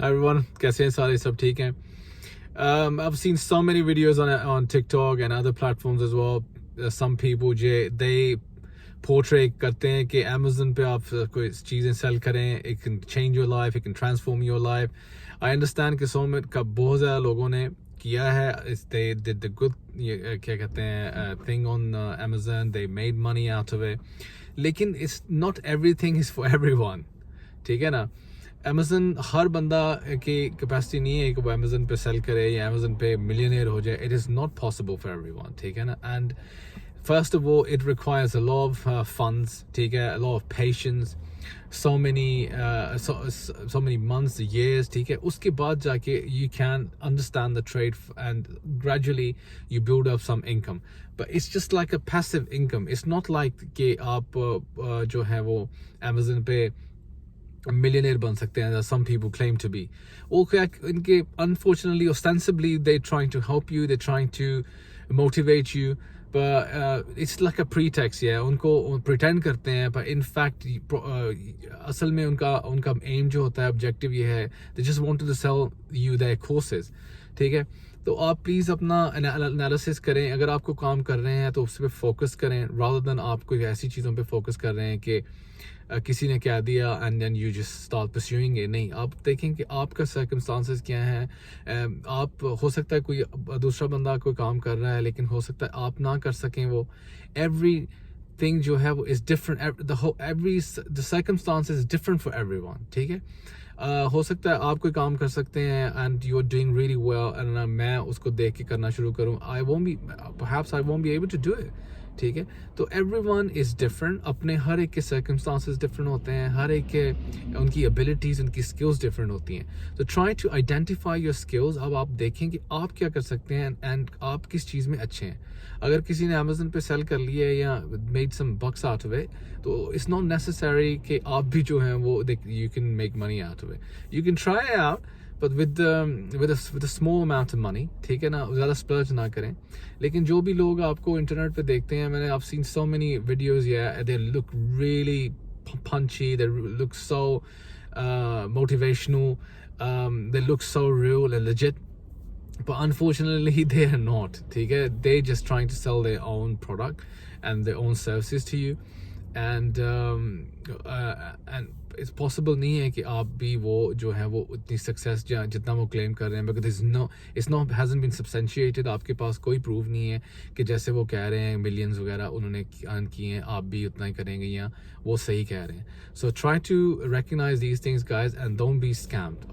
Everyone, कैसे हैं सारे सब ठीक हैं? I've seen so many videos on TikTok and other platforms as well. Some people they portray करते हैं कि Amazon पे आप कोई चीज़ें सेल करें, it can change your life, it can transform your life. I understand कि so many का बहुत ज़्यादा लोगों ने किया है. They did the good क्या कहते हैं thing on Amazon. They made money out of it. लेकिन it's not everything is for everyone. ठीक है ना? अमेज़न हर बंदा की कैपेसिटी नहीं है कि वो अमेज़न पे सेल करे या अमेज़न पे मिलियनेयर हो जाए. It is not possible for everyone. ठीक है ना? And first of all it requires a lot of funds. ठीक है, a lot of patience, so many months, years. ठीक है, उसके बाद जाके you can understand the trade and gradually you build up some income, but it's just like a passive income. It's not like कि आप जो है वो Amazon पे millionaire बन सकते हैं. Some people claim to be. Okay, इनके unfortunately ostensibly they're trying to help you, they're trying to motivate you, but it's like a pretext. Yeah, उनको pretend करते हैं, but in fact असल में उनका aim जो होता है, objective ये है, they just wanted to sell you their courses. ठीक है, तो आप प्लीज़ अपना एनालिसिस करें. अगर आपको काम कर रहे हैं तो उस पर फोकस करें, rather than आप कोई ऐसी चीज़ों पे फोकस कर रहे हैं कि किसी ने क्या दिया and then you just start pursuing it. नहीं, आप देखें कि आपका सर्कमस्टांसेस क्या है. आप हो सकता है कोई दूसरा बंदा कोई काम कर रहा है, लेकिन हो सकता है आप ना कर सकें वो. एवरी थिंग जो है वो is different. The circumstance is different for everyone. ठीक है, हो सकता है आप कोई काम कर सकते हैं and you are doing really well एंड मैं उसको देख के करना शुरू करूँ. I won't be able to do it. ठीक है, तो एवरीवन इज़ डिफरेंट. अपने हर एक के सर्कमस्टांसेस डिफरेंट होते हैं, हर एक के उनकी एबिलिटीज़, उनकी स्किल्स डिफरेंट होती हैं. तो try to identify your skills. अब आप देखें कि आप क्या कर सकते हैं एंड आप किस चीज़ में अच्छे हैं. अगर किसी ने अमेजन पे सेल कर लिया है या made some bucks out of it, तो इट्स नॉट नेसेसरी कि आप भी जो हैं वो you can make money out of it. You can try out but with a small amount of money. ठीक है ना, ज़्यादा splurge ना करें. लेकिन जो भी लोग आपको इंटरनेट पे देखते हैं, I've seen so many videos, yeah, they look really punchy, they look so motivational, they look so real and legit, but unfortunately they are not. ठीक है, they're just trying to sell their own product and their own services to you, and it's possible नहीं है कि आप भी वो जो है वो उतनी सक्सेस जितना वो क्लेम कर रहे हैं, because it's hasn't been substantiated. आपके पास कोई प्रूफ नहीं है कि जैसे वो कह रहे हैं मिलियंस वगैरह उन्होंने अर्न किए हैं, आप भी उतना ही करेंगे या वो सही कह रहे हैं. So try to recognise these things guys and don't be scammed.